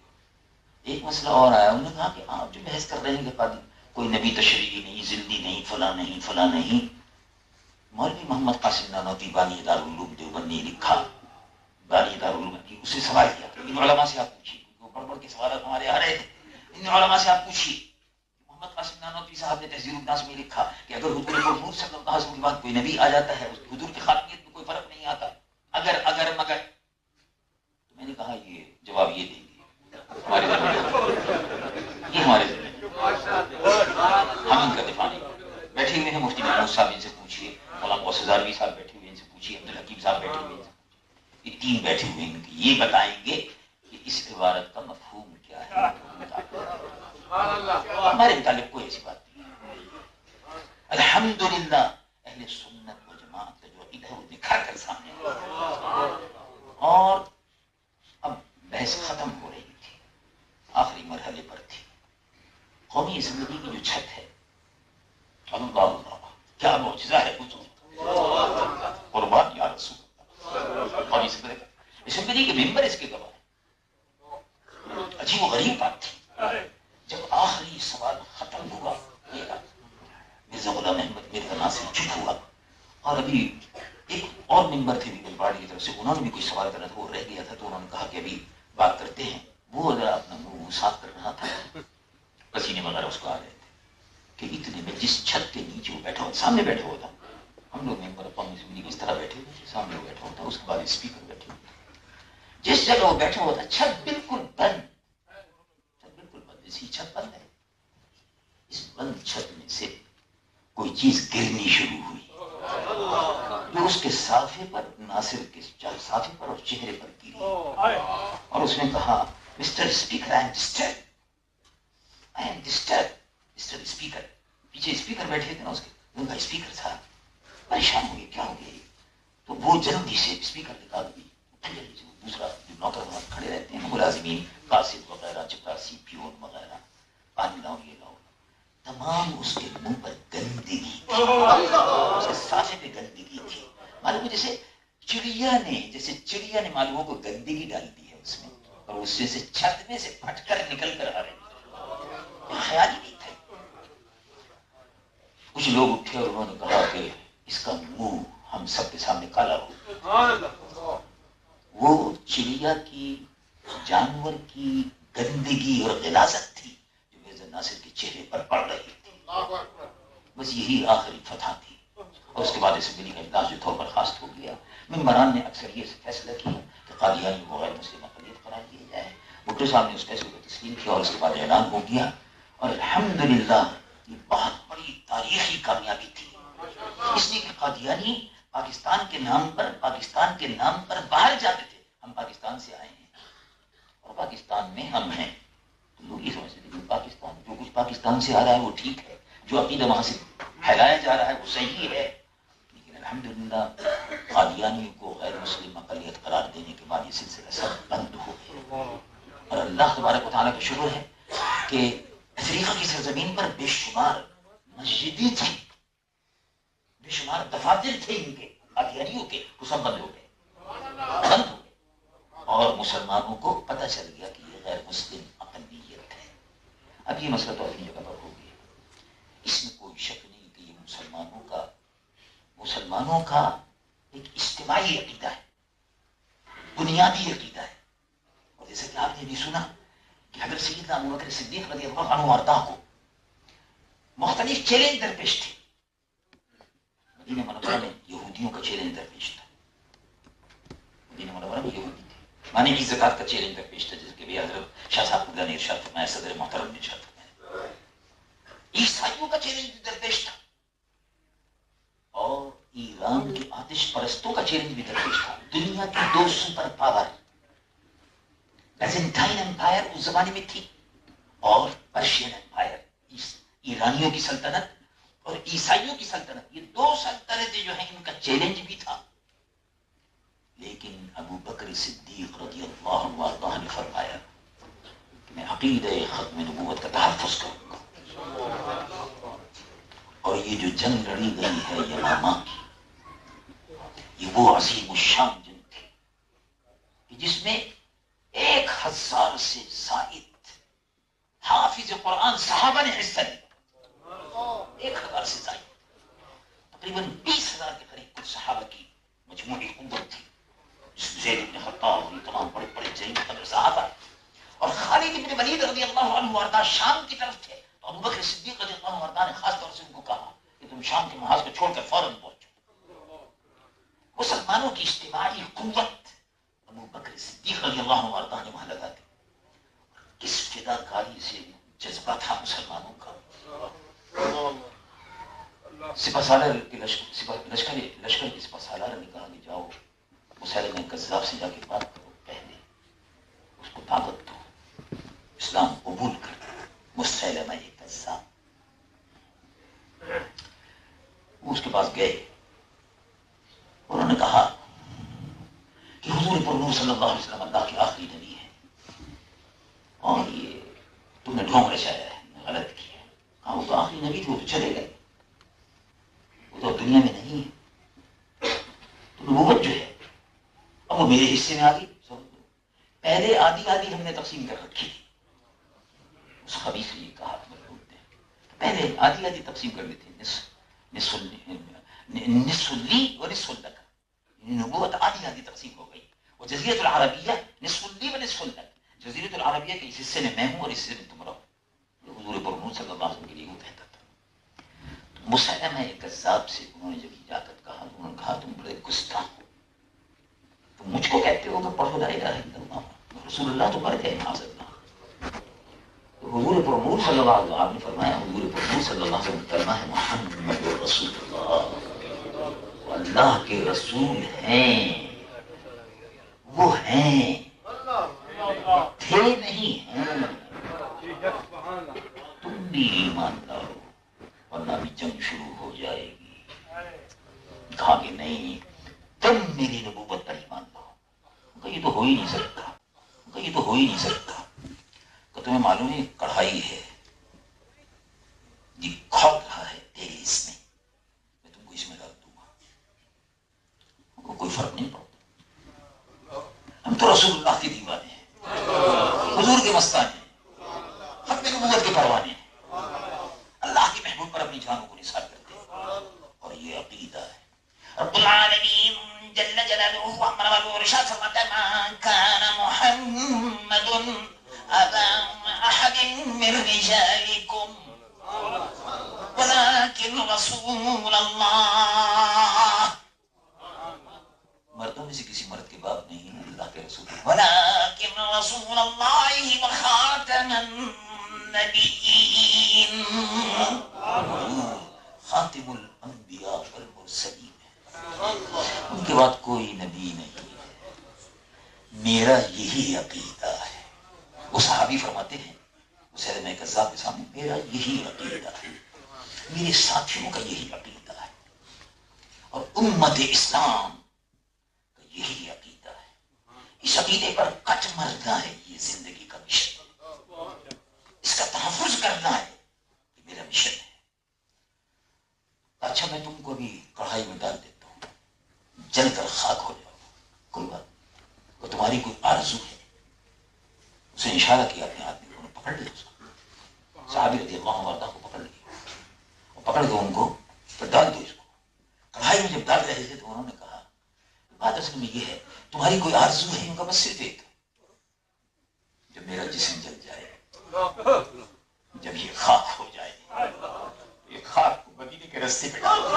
ایک مسئلہ اور آیا، انہوں نے کہا کہ آپ جو بحث کر رہے ہیں کہ قادی کوئی نبی تشریعی نہیں، زندی نہیں، فلاں نہیں، فلاں نہیں، مولوی محمد قاسم نانوتوی بانی دارالعلوم دیوبند نے لکھا، بانی دارالعلوم کی، اس سے سوال کیا کہ ان علماء سے آپ پوچھیے، وہ بڑھ بڑھ کے سوالات ہمارے آ رہے تھے، ان علماء سے آپ پوچھیے۔ محمد قاسم نانوتوی صاحب نے تہذیب الناس میں لکھا کہ اگر حضور مغفور صلی اللہ علیہ وسلم کے بعد کوئی نبی آ جاتا ہے، حضور کی خاتمیت میں کوئی فرق نہیں آتا، اگر مگر۔ تو میں نے کہا یہ جواب یہ دیں گے ہمارے ذمہ، یہ ہمارے ذمہ، ہم ان کا دفاع نہیں، بیٹھے بیٹھے ہوئے ہیں، مفتی محمود صاحب ان سے پوچھیے، مولانا غوث ہزاروی صاحب بیٹھے ہوئے ہیں، ان سے پوچھیے، عبدالحکیم صاحب بیٹھے ہوئے ہیں، یہ تین بیٹھے ہوئے ہیں، یہ بتائیں گے کہ اس عبارت کا مفہوم کیا ہے. ہمارے متعلق کوئی ایسی بات نہیں ہے. الحمدللہ اہل سنت و جماعت کا جو عقیدہ ہے وہ نکھار کر سامنے ہے. اور اب بحث ختم ہو رہی تھی، آخری مرحلے پر تھی. قومی زندگی کی جو چھت ہے، اللہ اللہ کیا معجزہ ہے حضور، قربان یا رسول اللہ. قومی زندگی کے ممبر اس کے گواہ ہیں. عجیب و غریب بات تھی، جب آخری سوال ختم ہوا، مرزا غلام احمد مرزا ناصر چپ ہوا، اور ابھی ایک اور ممبر تھے بھی پارٹی کی طرف سے، انہوں نے بھی کوئی سوال کرنا تھا، وہ رہ گیا تھا، تو انہوں نے کہا کہ ابھی بات کرتے ہیں. وہ ذرا اپنا منہ صاف کر رہا تھا، پسینے وغیرہ اس کو آ رہے تھے، کہ اتنے میں جس چھت کے نیچے وہ بیٹھا ہوا، سامنے بیٹھا ہوا تھا، ہم لوگ ممبر قومی اسمبلی کی اس طرح بیٹھے ہوئے تھے، سامنے وہ بیٹھا ہوا تھا، اس کے بعد اسپیکر بیٹھے ہوئے تھے. جس جگہ وہ بیٹھا ہوا تھا چھت بالکل بند، چھت بالکل بند، اسی چھت بند ہے. اس بند چھت میں سے کوئی چیز گرنی شروع ہوئی، جو اس کے صافے پر، ناصر کے صافے پر اور چہرے پر گری، اور اس نے کہا mister speaker I am disturb. Mister speaker, پیچھے اسپیکر بیٹھے تھے نا اس کے، ان کا اسپیکر صاحب پریشان ہو گئے، کیا ہو گیا؟ تو وہ جلدی سے اسپیکر نکال دی، دوسرا جو نوکر وہاں کھڑے رہتے ہیں ملازمین، قاصد وغیرہ، چپراسی، پیون وغیرہ، پانی لاؤ یہ لاؤ، تمام اس کے منہ پر گندگی تھی، اس کے صافے پہ گندگی تھی، معلوم جیسے چڑیا نے معلوموں کو گندگی ڈال دی ہے اس میں، اور اس سے چھت میں سے پھٹ کر نکل کر آ رہی ہے، خیال ہی نہیں تھا. کچھ لوگ اٹھے اور انہوں نے کہا کہ اس کا منہ ہم سب کے سامنے کالا ہو. وہ چڑیا کی، جانور کی گندگی اور غلاظت تھی جو مرزا ناصر کے چہرے پر پڑ رہی تھی. بس یہی آخری فتح تھی، اور اس کے بعد اسمبلی کا اجلاس جو طور پر برخاست ہو گیا. ممبران نے اکثر یہ فیصلہ کیا کہ قادیانی کو غیر مسلم اقلیت قرار دیا جائے. بھٹو صاحب نے اس فیصلے کو تسلیم کیا، اور اس کے بعد اعلان ہو گیا. اور الحمدللہ یہ بہت بڑی تاریخی کامیابی تھی، اس لیے کہ قادیانی پاکستان کے نام پر باہر جاتے تھے. ہم پاکستان سے آئے ہیں اور پاکستان میں ہم ہیں، تو لوگ یہ سمجھتے تھے کہ پاکستان، جو کچھ پاکستان سے آ رہا ہے وہ ٹھیک ہے، جو عقیدہ وہاں سے پھیلایا جا رہا ہے وہ صحیح ہے. لیکن الحمدللہ قادیانی کو غیر مسلم اقلیت قرار دینے کے بعد یہ سلسلہ سب بند ہو گیا. اور اللہ تبارک و تعالیٰ کا شکر ہے کہ افریقہ کی سرزمین پر بے شمار مسجدیں تھیں، بے شمار دفاتر تھے ان کے قادیانیوں کے، وہ سب بند ہو گئے. اور مسلمانوں کو پتہ چل گیا کہ یہ غیر مسلم اقلیت ہے. اب یہ مسئلہ تو اپنی جگہ پر ہو گیا، اس میں کوئی شک نہیں کہ یہ مسلمانوں کا ایک اجتماعی عقیدہ ہے، بنیادی عقیدہ ہے. اور جیسا کہ آپ نے بھی سنا کہ حضرت سیدنا ابوبکر صدیق رضی اللہ عنہ وارضاہ کو مختلف چیلنج درپیش تھے. مدینہ منورہ میں یہودیوں کا چیلنج درپیش تھا، مدینہ منورہ میں یہودی تھے، مانے کی زکات کا چیلنج درپیش تھا، جس کے بھی حضرت شاہ صاحب نے ارشاد فرمایا، صدر محترم نے ارشاد فرمایا. عیسائیوں کا چیلنج درپیش تھا، اور ایران کے آتش پرستوں کا چیلنج بھی درپیش تھا. دنیا کی دو سپر پاور، بیزنٹائن امپائر اس زمانے میں تھی، اور پرشین امپائر، ایرانیوں کی سلطنت اور عیسائیوں کی سلطنت، یہ دو سلطنتیں جو ہیں ان کا چیلنج بھی تھا. لیکن ابو بکر صدیق رضی اللہ عنہ نے فرمایا کہ میں عقیدہ ختم نبوت کا تحفظ کروں گا. اور یہ جو جنگ لڑی گئی ہے یمامہ کی، یہ وہ عظیم الشان جنگ تھی کہ جس میں 1000 سے زائد حافظ قرآن صحابہ نے حصہ لیا. 1000 سے زائد، تقریباً 20,000 کے قریب کچھ صحابہ کی مجموعی قوت تھی، جس میں زید بن خطاب اور تمام بڑے بڑے جلیل قدر صحابہ، اور خالد بن ولید رضی اللہ عنہ وارضاہ شام کی طرف تھے. تو ابو بکر صدیق رضی اللہ عنہ وارضاہ نے خاص طور سے ان کو کہا کہ تم شام کے محاذ کو چھوڑ کر فوراً پہنچو. مسلمانوں کی اجتماعی قوت ابو بکر صدیق رضی اللہ عنہ وارضاہ نے وہاں لگا دی. کس فداکاری سے جذبہ تھا مسلمانوں کا. سالار کے لشکر کے سپہ سالار نے کہا کہ جاؤ مسیلمہ کذاب سے جا کے بات کرو، پہلے اس کو دعوت دو، اسلام قبول کر دو۔ مسیلمہ کذاب وہ اس کے پاس گئے، انہوں نے کہا کہ حضور پر نور صلی اللہ علیہ وسلم اللہ کے آخری نبی ہے، اور یہ تم نے ڈھونگ رچایا ہے، غلط کیا۔ کہا وہ تو آخری نبی تھے، وہ تو چلے گئے، وہ تو دنیا میں نہیں ہے، تو نبوت جو ہے اب وہ میرے حصے میں آ گئی۔ پہلے آدھی آدھی ہم نے تقسیم کر رکھی تھی، اس خبیث نے یہ کہا پہلے آدھی آدھی تقسیم کر دیتے، نصف لی و نصف لک، نبوت آدھی آدھی تقسیم ہو گئی۔ اور جزیرۃ العربیہ نصف لی و نصف لک، جزیرۃ العربیہ کے اس حصے میں میں ہوں اور اس حصے میں تم رہو۔ حضور پر نور صلی اللہ علیہ وسلم کے لیے وہ کہتا تھا۔ مسیلمہ کذاب سے انہوں نے جب اجازت کہا تو انہوں نے کہا تم بڑے گستاخ ہو، تم مجھ کو کہتے ہو کہ پڑھو لا الہ الا اللہ، رسول اللہ تو پڑھتے ہیں معاذ اللہ۔ تو حضور پر نور صلی اللہ علیہ وسلم نے فرمایا، حضور پر نور صلی اللہ علیہ وسلم کلمہ ہے محمد رسول اللہ، وہ اللہ کے رسول ہیں، وہ ہیں، تھے نہیں ہیں۔ تم بھی ایمان لاؤ ورنہ بھی جنگ شروع ہو جائے گی۔ کہا کہ نہیں، تم میری نبوت پر ایمان لاؤ۔ کہ یہ تو ہو ہی نہیں سکتا، کہ یہ تو ہو ہی نہیں سکتا۔ کہ تمہیں معلوم ہے کڑھائی ہے، یہ کھول رہا ہے تیرے اس میں تم کو اس میں ڈال دوں گا، کوئی فرق نہیں پڑتا۔ ہم تو رسول اللہ کے دیوانے ہیں، حضور کے مستانے ہیں، ختم نبوت کے پروانے ہیں، اللہ کے محبوب پر اپنی جانوں کو نثار کرتے ہیں، اور یہ عقیدہ ہے۔ رب العالمین جل جلالہ امر والارشاد فرماتا ہے ما کان محمد ابا احد من رجالکم ولكن رسول اللہ، مردوں میں سے کسی مرد کے باپ نہیں ہے، اللہ کے رسول، ولكن رسول اللہ وخاتم النبیین، خاتم الانبیاء والمرسلین، ان کے بعد کوئی نبی نہیں ہے، میرا یہی عقیدہ ہے۔ وہ صحابی فرماتے ہیں مسیلمہ کذاب کے سامنے، میرا یہی عقیدہ ہے، میرے ساتھیوں کا یہی عقیدہ ہے، اور امت اسلام کا یہی عقیدہ ہے۔ اس عقیدے پر کٹ مرنا ہے، یہ زندگی کا مشن ہے، اس کا تحفظ کرنا ہے، یہ میرا مشن ہے۔ اچھا میں تم کو بھی کڑھائی میں ڈال دیتا ہوں، جل کر خاک ہو جاؤ، کوئی بات نہیں، وہ تمہاری کوئی آرزو ہے۔ اسے اشارہ کیا اپنے آدمی کو، پکڑ لیا اس کو، صحابی رضی اللہ عنہ کو پکڑ لیا، اور پکڑ کے ان کو ڈال دو اس کو کڑھائی میں۔ جب ڈال رہے تھے تو انہوں نے کہا بات اصل میں یہ ہے، تمہاری کوئی آرزو ہے؟ ان کا بس صرف ایک، جب میرا جسم جل جائے، جب یہ خاک ہو جائے، یہ خاک کو مدینے کے رستے پہ ڈال دو۔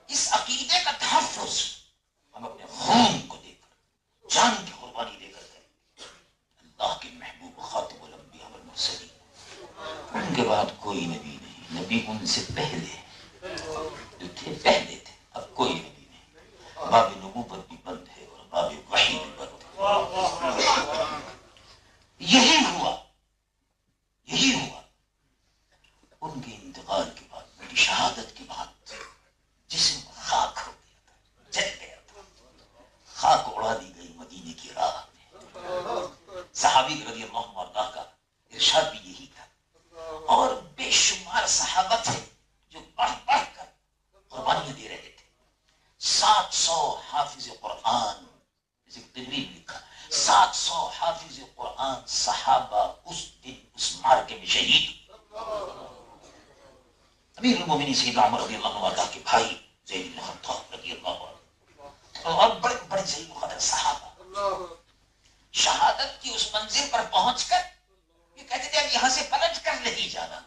اس عقیدے کا تحفظ ہم اپنے خون کو دے کر، جان کی قربانی دے کر کریں۔ اللہ کے محبوب خاتم الانبیاء والمرسلین، ان کے بعد کوئی نبی نہیں، نبی ان سے پہلے جو تھے پہلے تھے، اب کوئی نبی نہیں۔ باب نبوت بھی بند ہے اور باب وحی بھی بند ہے۔ یہی ہوا ان کے انتقال کے بعد، ان کی شہادت کے بعد جسم خاک ہو گیا تھا، جل گیا تھا، خاک اڑا دی گئی مدینے کی راہ میں۔ صحابی رضی اللہ عنہ کا ارشاد بھی یہی تھا، اور بے شمار صحابہ تھے جو بڑھ بڑھ کر قربانیاں دے رہے تھے۔ 700 حافظ قرآن، جیسے طبری نے لکھا، 700 حافظ قرآن صحابہ اس دن اس مارکے میں شہید۔ امیر المومنین سیدنا عمر رضی اللہ عنہ کے بھائی زید بن خطاب رضی اللہ عنہ، اور بڑے بڑے جلیل القدر صحابہ، شہادت کی اس منزل پر پہنچ کر یہ کہتے تھے اب یہاں سے پلٹ کر نہیں جانا،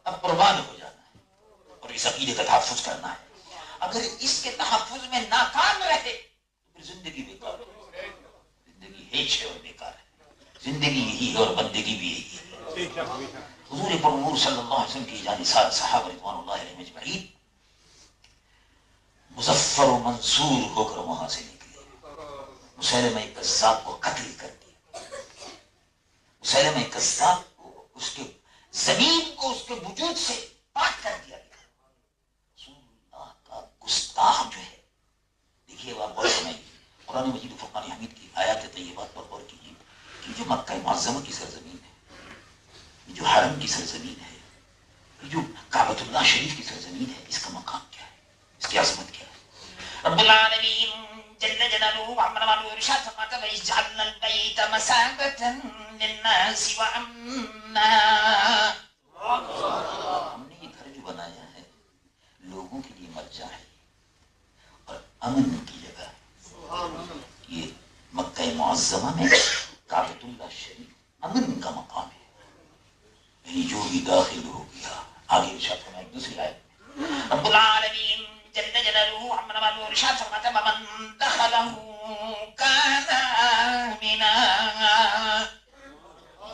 اب قربان ہو جانا ہے اور اس عقیدے کا تحفظ کرنا ہے۔ اگر اس کے تحفظ میں ناکام رہے تو پھر زندگی بیکار ہے. زندگی ہیچ ہے اور بیکار ہے. زندگی یہی ہے اور بندگی بھی یہی ہے. حضور پرنور صلی اللہ علیہ وسلم کی جانب صحابہ رضوان اللہ علیہم اجمعین مظفر و منصور ہو کر وہاں سے نکلے. مسیلمہ کذاب کو قتل کر دیا. مسیلمہ کذاب کو اس کے زمین کو اس کے وجود سے پاک کر دیا گیا. رسول اللہ کا گستاخ جو ہے، دیکھیے آپ غور سمجھیے قرآن مجید و فرقان حمید کی آیات طیبات پر غور کیجیے کہ جو مکہ معظمہ کی سرزمین ہے، جو حرم کی سرزمین ہے، جو کعبۃ اللہ شریف کی سرزمین ہے، اس کا مقام کیا ہے، اس کی عظمت کیا ہے. رب العالمین جل جلالہ عمر والو ارشاد فرماتا ہے وَإِذْ جَعَلْنَا الْبَيْتَ مَثَابَةً لِلنَّاسِ وَأَمْنًا. ہم نے یہ گھر جو بنایا ہے لوگوں کے لیے مرجع ہے اور امن کی جگہ ہے. یہ مکہ معظمہ میں کعبۃ اللہ شریف امن کا مقام ہے. یعنی جو بھی داخل ہو گیا، آگے ارشاد فرمایا ایک دوسری آیت رب العالمین جل جلالہ عمر والو ارشاد فرماتا ہے وَمَن دَخَلَهُ كَانَ آمِنًا.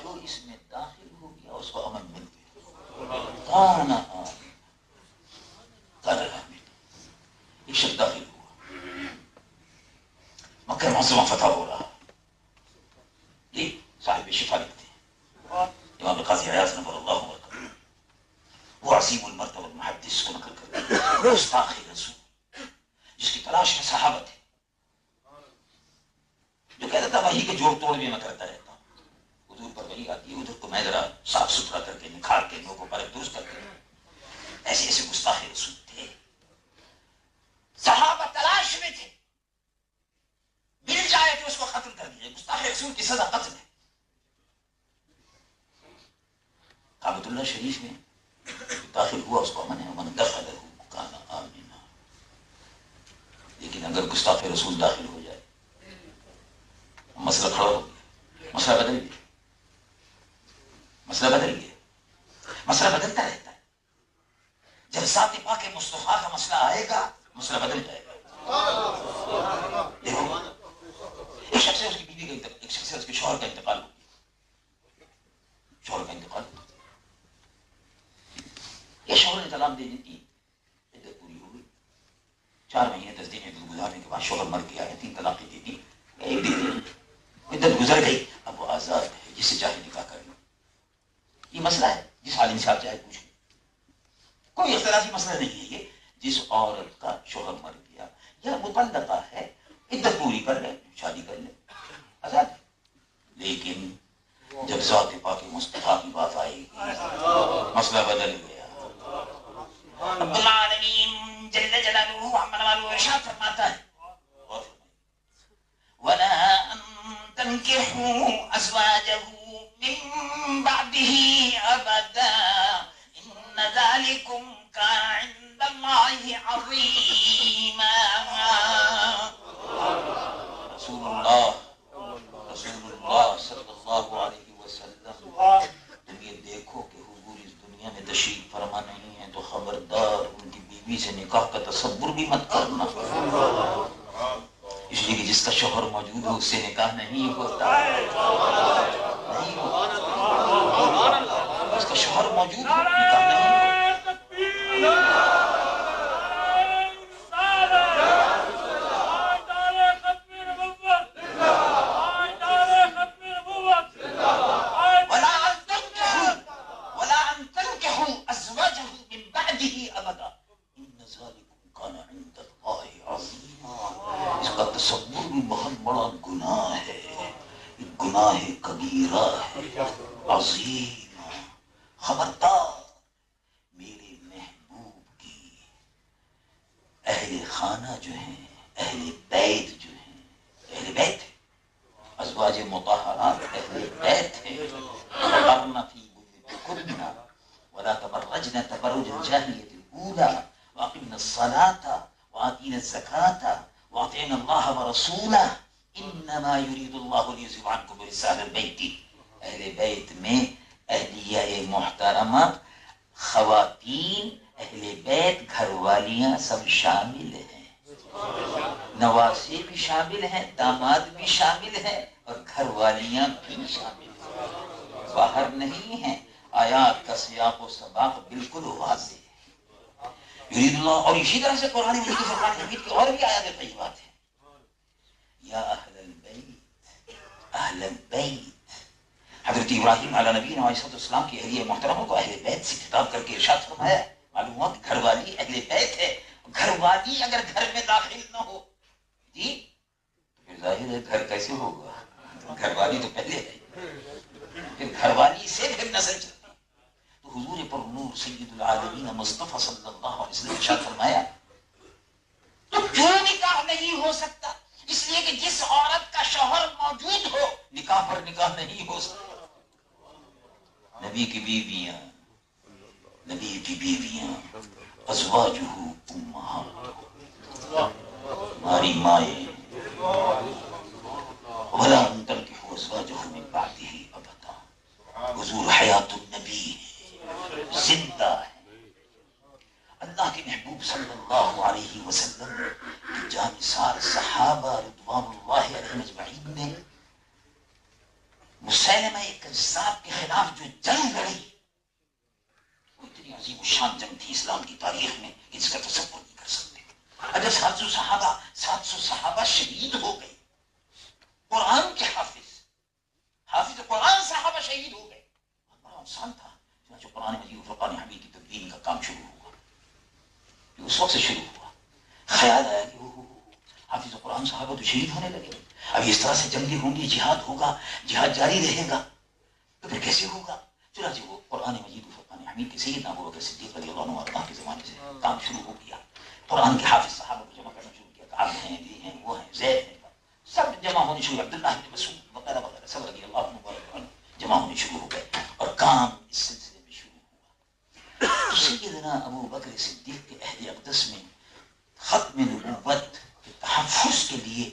جو اس میں داخل ہو گیا اس کو امن مل گیا. کان آمن کان آمن. ایک شخص داخل ہوا، مکہ معظمہ فتح ہو رہا. یہ صاحب شفا لکھتے ہیں امام قاضی عیاض نبر اللہ وبرکاتہ، وہ عظیم المرتبہ محدث کو نقل کرتے ہیں. گستاخ رسول جس کی تلاش میں صحابہ تھے، جو کہتا تھا وحی کے جوڑ توڑ بھی میں کرتا رہتا ہوں. حضور پر وحی آتی ہے، ادھر کو میں ذرا صاف ستھرا کر کے نکھار کے لوگوں پر درست کر کے. ایسے ایسے گستاخ رسول تھے. صحابہ تلاش میں تھے، مل جائے تو اس کو قتل کر دیا. گستاخ رسول کی سزا قتل ہے. کعبۃ اللہ شریف میں داخل ہوا اس کو امن ہے. من دخلہ کان آمنا. لیکن اگر گستاخ رسول داخل ہو جائے مسئلہ کھڑا ہو گیا. مسئلہ بدل گیا. مسئلہ بدل گیا. مسئلہ بدلتا رہتا ہے. جب ذات پاک مصطفیٰ کا مسئلہ آئے گا مسئلہ بدل جائے گا. دیکھو ایک شخص ہے اس کی بیوی کا ایک شخص ہے اس کے شوہر کا انتقال ہو گیا. شوہر کا انتقال ہو گیا. یہ شوہر نے طلاق دے دی تھی. عدت پوری ہو گئی. 4 مہینے 10 دن عدت گزارنے کے بعد شوہر مر گیا ہے. 3 طلاقیں دی تھی. ایک دن عدت گزر گئی. اب وہ آزاد ہے، جس سے چاہے نکاح کر لو. یہ مسئلہ ہے جس عالم سے آپ چاہے پوچھیں. کوئی اختلافی مسئلہ نہیں ہے. یہ جس عورت کا شوہر مر گیا یا مطلقہ ہے، عدت پوری کر لے، شادی کر لے، آزاد ہے. لیکن جب ذات پاک مصطفیٰ کی بات آئے گی مسئلہ بدل گیا. رب العالمین جل جلالہ عمر والو ارشاد فرماتا ہے وَلَا أَن تَنْكِحُوا أَزْوَاجَهُ مِن بَعْدِهِ أَبَدًا إِنَّ ذَلِكُمْ كَانَ عِندَ اللَّهِ عَظِيمًا. رسول اللہ صلی اللہ علیہ وسلم، تم یہ دیکھو کہ حضور اس دنیا میں تشریف فرما نہیں ہے تو خبردار ان کی بیوی سے نکاح کا تصور بھی مت کرنا. اس لیے کہ جس کا شوہر موجود ہو اس سے نکاح نہیں ہوتا. نہیں ہوتا. جس کا شوہر موجود ہو نکاح نہیں ہوتا. تصور بھی بہت بڑا گناہ ہے. گناہ کبیرہ ہے، عظیم. خبردار میرے محبوب کی اہل خانہ جو ہیں، اہل بیت جو ہیں، اہل بیت ازواج مطہرات اہل بیت ہیں. وقرن فی بیوتکن ولا تبرجن تبرج الجاہلیۃ الاولی واقمن الصلاۃ وآتین الزکاۃ وَأَطِعْنَا اللَّهَ وَرَسُولَهُ إِنَّمَا يُرِيدُ اللَّهُ لِيُذْهِبَ عَنْكُمْ رِجْسَ أَهْلِ الْبَيْتِ. اہل بیت میں اہلیہ محترمہ، خواتین، اہل بیت، گھر والیاں سب شامل باہر نہیں ہیں، آیات کا سیاق و سباق بالکل واضح ہے۔ یرید اللہ، اور اسی طرح سے قرآن مجید کی فرقان حمید کی اور بھی آیات طیبات ہیں۔ یا اہل البیت، اہل البیت، حضرت ابراہیم علیہ نبی علیہ السلام کی اہلیہ محترمہ کو اہل بیت سے خطاب کر کے ارشاد فرمایا، معلوم ہوا کہ گھر والی اہل بیت ہے، گھر والی اگر گھر میں داخل نہ ہو جی تو پھر ظاہر ہے گھر کیسے ہوگا؟ گھر والی تو پہلے ہے، پھر گھر والی سے پھر نسل چلتی۔ تو حضور پر نور سید العالمین مصطفیٰ صلی اللہ علیہ وسلم ارشاد فرمایا تو کیوں نکاح نہیں ہو سکتا؟ اس لیے کہ جس عورت کا شوہر موجود ہو نکاح پر نکاح نہیں ہو سکتا۔ نبی کی بیویاں، نبی کی بیویاں ازواجہ امہات، ہماری مائیں، ولا تنکحوا ازواجہ من بعدہ ابدا، حضور حیات النبی ہے، زندہ ہے۔ اللہ کے محبوب صلی اللہ علیہ وسلم کی جانثار صحابہ رضوان اللہ علیہم اجمعین نے مسیلمہ کذاب کے خلاف جو جنگ لڑی، وہ اتنی عظیم الشان جنگ تھی اسلام کی تاریخ میں، اس کا تصور نہیں کر سکتے۔ اگر 700 صحابہ شہید ہو گئے، قرآن کے حافظ قرآن صحابہ شہید ہو گئے، بہت بڑا نقصان تھا۔ چنانچہ قرآن مجید و فرقان حمید کی تدوین کا کام شروع ہوا، جو اس وقت سے شروع ہوا۔ خیال آیا کہ حافظ قرآن صحابہ تو شہید ہونے لگے، اب اس طرح سے جنگیں ہوں گی، جہاد ہوگا، جہاد جاری رہے گا تو پھر کیسے ہوگا؟ چنانچہ وہ قرآن مجید و فرقان حمید کے سیدنا ابو بکر صدیق رضی اللہ عنہ کے زمانے سے کام شروع ہو گیا۔ قرآن کے حافظ صحابہ کو جمع کرنا شروع کیا، کعب ہیں، علی ہیں، وہ ہیں، زید ہیں، سب جمع ہونے شروع، عبداللہ بن مسعود وغیرہ وغیرہ سب رضی اللہ عنہ جمع ہونے شروع ہو گئے، اور کام اس سلسلے میں شروع ہوا۔ تو سیدنا ابو بکر صدیق کے عہد اقدس میں ختم نبوت کے تحفظ کے لیے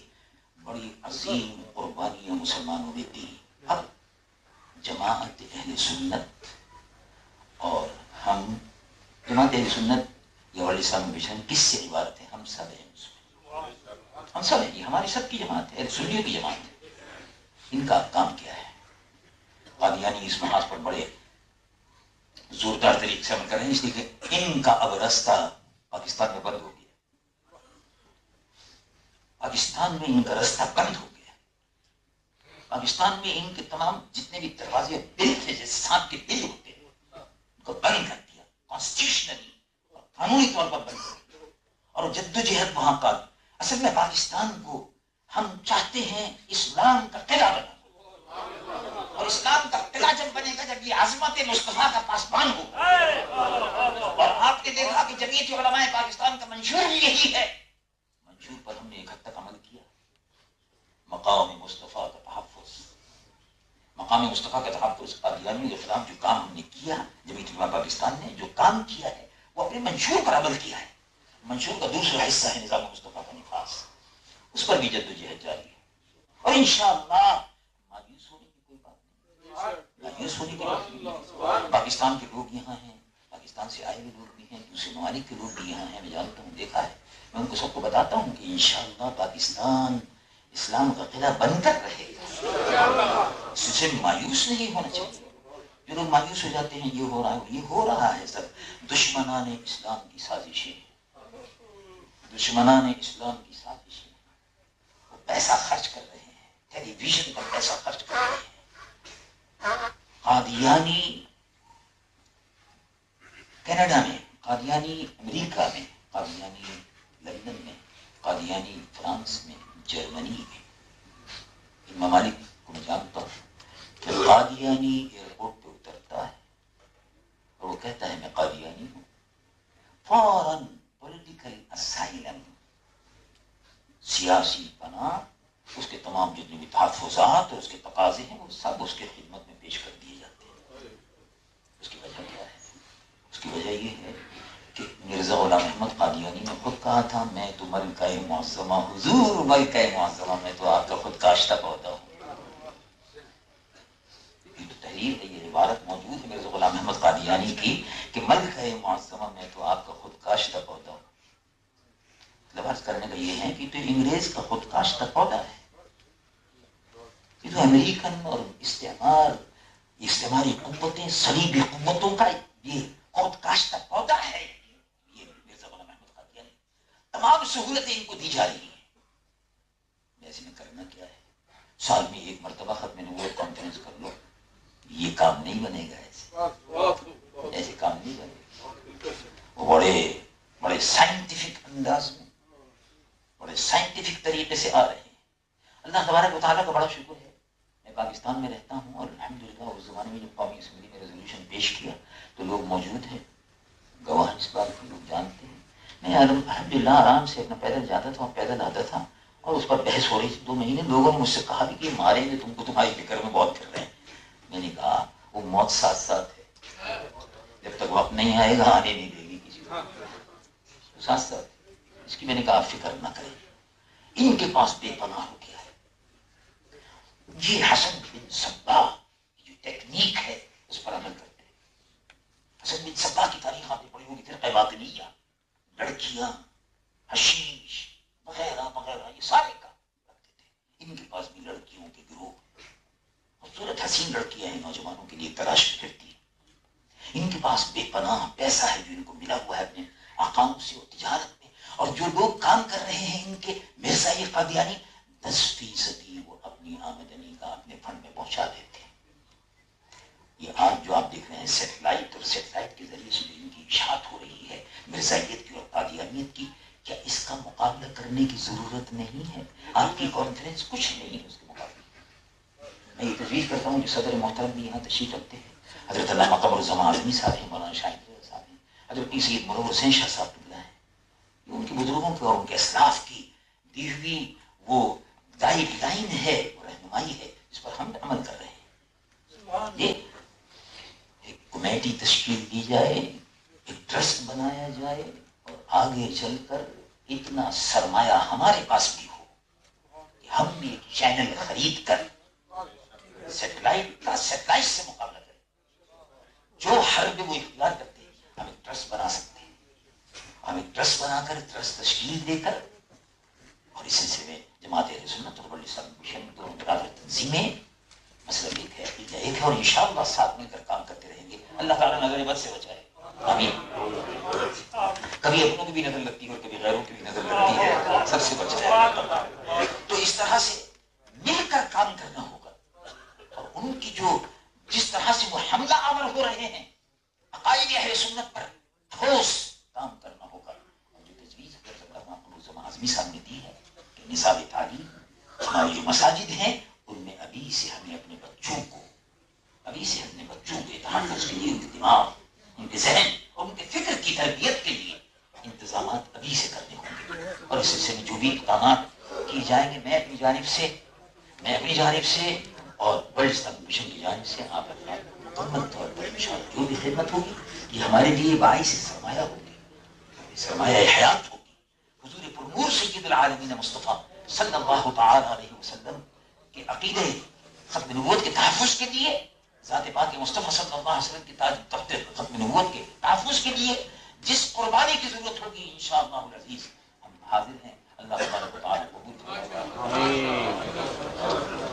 بڑی عظیم قربانیاں مسلمانوں نے دی۔ اب جماعت اہل سنت اور ہم، جماعت اہل سنت یہ ورلڈ اسلام مشن کس سے عبارت ہے؟ ہم سب ہیں، ہم سب ہیں، یہ ہماری سب کی جماعت ہے، سنیوں کی جماعت ہے۔ ان کا کام کیا ہے؟ قادیانی اس محاذ پر بڑے زوردار طریقے سے عمل کر رہے ہیں، اس لیے کہ ان کا اب رستہ پاکستان میں بند ہو گیا، پاکستان میں ان کا رستہ بند ہو گیا، پاکستان میں ان کے تمام جتنے بھی دروازے دل تھے جیسے سانپ کے دل ہوتے ہیں، ان کو بند کر دیا، کانسٹیٹیوشنلی اور قانونی طور پر بند کر دیا، اور جدوجہد وہاں کا۔ اصل میں پاکستان کو ہم چاہتے ہیں اسلام کا قلعہ بنا، اور اسلام کا قلعہ جب بنے گا جب یہ عظمت مصطفیٰ کا پاسبان ہوگا۔ اور آپ نے دیکھا کہ جمعیت علماء پاکستان کا منشور بھی یہی ہے، منشور پر ہم نے ایک حد تک عمل کیا۔ مقام مصطفیٰ کا تحفظ، مقام مصطفیٰ کا تحفظ، قادیانیوں کے خلاف جو کام ہم نے کیا، جمعیت علماء پاکستان نے جو کام کیا ہے وہ اپنے منشور پر عمل کیا ہے۔ منشور کا دوسرا حصہ ہے نظام مصطفیٰ کا نفاذ، اس پر بھی جدوجہد جاری ہے، اور انشاءاللہ مایوس ہونے کی کوئی بات نہیں، مایوس ہونے کی بات نہیں۔ پاکستان کے لوگ یہاں ہیں، پاکستان سے آئے ہوئے لوگ بھی ہیں، دوسرے ممالک کے لوگ بھی یہاں ہیں، میں جانتا ہوں، دیکھا ہے، میں ان کو سب کو بتاتا ہوں کہ انشاءاللہ پاکستان اسلام کا قلعہ بن کر رہے گا، اس سے مایوس نہیں ہونا چاہیے۔ جو لوگ مایوس ہو جاتے ہیں یہ ہو رہا ہے، یہ ہو رہا ہے سب دشمنان اسلام کی سازشیں، دشمنان اسلام کی سازشیں، وہ پیسہ خرچ کر رہے ہیں، ٹیلی ویژن پر پیسہ خرچ کر رہے ہیں۔ قادیانی کینیڈا میں، قادیانی امریکہ میں، قادیانی لندن میں، قادیانی فرانس میں، جرمنی میں، ان ممالک کو میں جانتا ہوں کہ قادیانی ایئرپورٹ پہ اترتا ہے اور وہ کہتا ہے میں قادیانی ہوں، فوراً پولیٹیکل اسائلم، سیاسی پناہ، اس کے تمام جتنے بھی تحفظات اور اس کے تقاضے ہیں وہ سب اس کے خدمت میں پیش کر دیے جاتے ہیں۔ اس کی وجہ کیا ہے؟ اس کی وجہ یہ ہے کہ مرزا غلام احمد قادیانی نے خود کہا تھا میں تو ملکہ معظمہ، حضور ملکہ معظمہ، میں تو آپ کا خود کاشتہ پودا ہوں۔ یہ تو تحریر ہے، یہ عبارت موجود ہے مرزا غلام احمد قادیانی کی کہ ملکہ معظمہ، میں تو آپ کا خود کاشتہ پودا ہوں۔ مطلب عرض کرنے کا یہ ہے کہ تو انگریز کا خود کاشتہ پودا ہے، یہ تو امریکن اور استعمار استعماری قوتیں صلیبی قوتوں کا یہ خود کاشتہ پودا ہے. یہ مرزا غلام احمد قادیانی تمام سہولتیں ان کو دی جا رہی ہیں. ایسے میں کرنا کیا ہے؟ سال میں ایک مرتبہ ختم نبوت کانفرنس کر لو. یہ کام نہیں بنے گا. ایسے کام نہیں بنے گا. وہ بڑے سائنٹیفک انداز میں بڑے سائنٹیفک طریقے سے آ رہے ہیں. اللہ تبارک و تعالیٰ کا بڑا شکر ہے. میں پاکستان میں رہتا ہوں اور الحمدللہ اس زمانے میں جب قومی اسمبلی میں ریزولوشن پیش کیا تو لوگ موجود ہیں, گواہ اس بات کو لوگ جانتے ہیں. میں الحمدللہ آرام سے اپنا پیدل جاتا تھا اور پیدل آتا تھا اور اس پر بحث ہو رہی تھی. 2 مہینے لوگوں نے مجھ سے کہا کہ ماریں گے تم کو, تمہاری فکر میں بہت پھر رہے ہیں. میں نے کہا وہ موت ساتھ ساتھ ہے, جب تک وقت نہیں آئے گا آنے نہیں دے گی کسی کو, ساتھ ساتھ. اس کی میں نے کہا آپ فکر نہ کریں. ان کے پاس بے پناہ ہو گیا ہے. یہ حسن بن صبا جو ٹیکنیک ہے اس پر عمل کرتے ہیں. حسن بن صبا کی تاریخ آپ نے پڑھی ہوگی. فرقہ باطنیہ, لڑکیاں, حشیش وغیرہ وغیرہ, یہ سارے کام رکھتے تھے. ان کے پاس بھی لڑکیوں کے گروہ, خوبصورت حسین لڑکیاں ہیں, نوجوانوں کے لیے تلاش پھرتی ہیں. ان کے پاس بے پناہ پیسہ ہے جو ان کو ملا ہوا ہے اپنے آقاؤں سے اور تجارت میں. اور جو لوگ کام کر رہے ہیں ان کے مرزا قادیانی 10% وہ اپنی آمدنی کا اپنے فنڈ میں پہنچا دیتے ہیں. یہ آج جو آپ دیکھ رہے ہیں سیٹلائٹ, اور سیٹلائٹ کے ذریعے سے ان کی اشاعت ہو رہی ہے مرزائیت کی اور قادیانیت کی, کیا اس کا مقابلہ کرنے کی ضرورت نہیں ہے؟ آپ کی کانفرنس کچھ نہیں ہے اس کے مقابلے. میں یہ تجویز کرتا ہوں کہ صدر محترم بھی یہاں تشریف رکھتے ہیں, حضرت علامہ قمر الزمان اعظمی صاحب ہیں, مولانا شاہد صاحب ہیں, حضرت پیر سید منور حسین شاہ صاحب قبلہ ہیں. یہ ان کے بزرگوں کے اور ان کے اسلاف کی دی ہوئی وہ گائیڈ لائن ہے, وہ رہنمائی ہے جس پر ہم عمل کر رہے ہیں. یہ ایک کمیٹی تشکیل دی جائے, ایک ٹرسٹ بنایا جائے, اور آگے چل کر اتنا سرمایہ ہمارے پاس بھی ہو کہ ہم بھی ایک چینل خرید کر سیٹلائٹ سے مقابلہ کریں. جو حرب وہ اختیار کرتے ہیں ہم ایک ٹرسٹ بنا سکتے ہیں. ہم ایک ٹرسٹ بنا کر ٹرسٹ تشکیل دے کر, اور اس سلسلے میں جماعت اہل سنت اور بڑی سب مشن دونوں برابر تنظیمیں, مسئلہ ایک ہے, عقیدہ ایک ہے, اور انشاءاللہ ساتھ مل کر کام کرتے رہیں گے. اللہ تعالیٰ نظر بد سے بچائے, آمین. کبھی اپنوں کی بھی نظر لگتی ہے اور کبھی غیروں کی بھی نظر لگتی ہے, سب سے بچائے. تو اس طرح سے مل کر کام کرنا ہوگا, اور ان کی جو جس طرح سے وہ حملہ آور ہو رہے ہیں عقائد اہل سنت پر, ٹھوس کام کرنا ہوگا. جو تجویز اعظمی صاحب نے دی ہے کہ نصاب تعلیم ہماری جو مساجد ہیں ان میں ابھی سے ہمیں اپنے بچوں کو تحفظ کے لیے ان کے دماغ, ان کے ذہن اور ان کے فکر کی تربیت کے لیے انتظامات ابھی سے کرنے ہوں گے. اور اس سلسلے میں جو بھی اقدامات کیے جائیں گے, میں اپنی جانب سے اور ورلڈ اسلامک مشن کی جانب سے آپ اپنا مکمل طور پر انشاءاللہ جو بھی خدمت ہوگی یہ ہمارے لیے باعث سرمایہ ہوگی, سرمایہ حیات ہوگی. حضور پرنور سید العالمین مصطفیٰ صلی اللہ تعالی علیہ وسلم کے عقیدے ختم نبوت کے تحفظ کے لیے, ذات پاک مصطفیٰ صلی اللہ علیہ وسلم کے تاج تخت ختم نبوت کے تحفظ کے لیے جس قربانی کی ضرورت ہوگی انشاءاللہ العزیز ہم حاضر ہیں. اللہ تبارک و تعالی قبول فرمائے.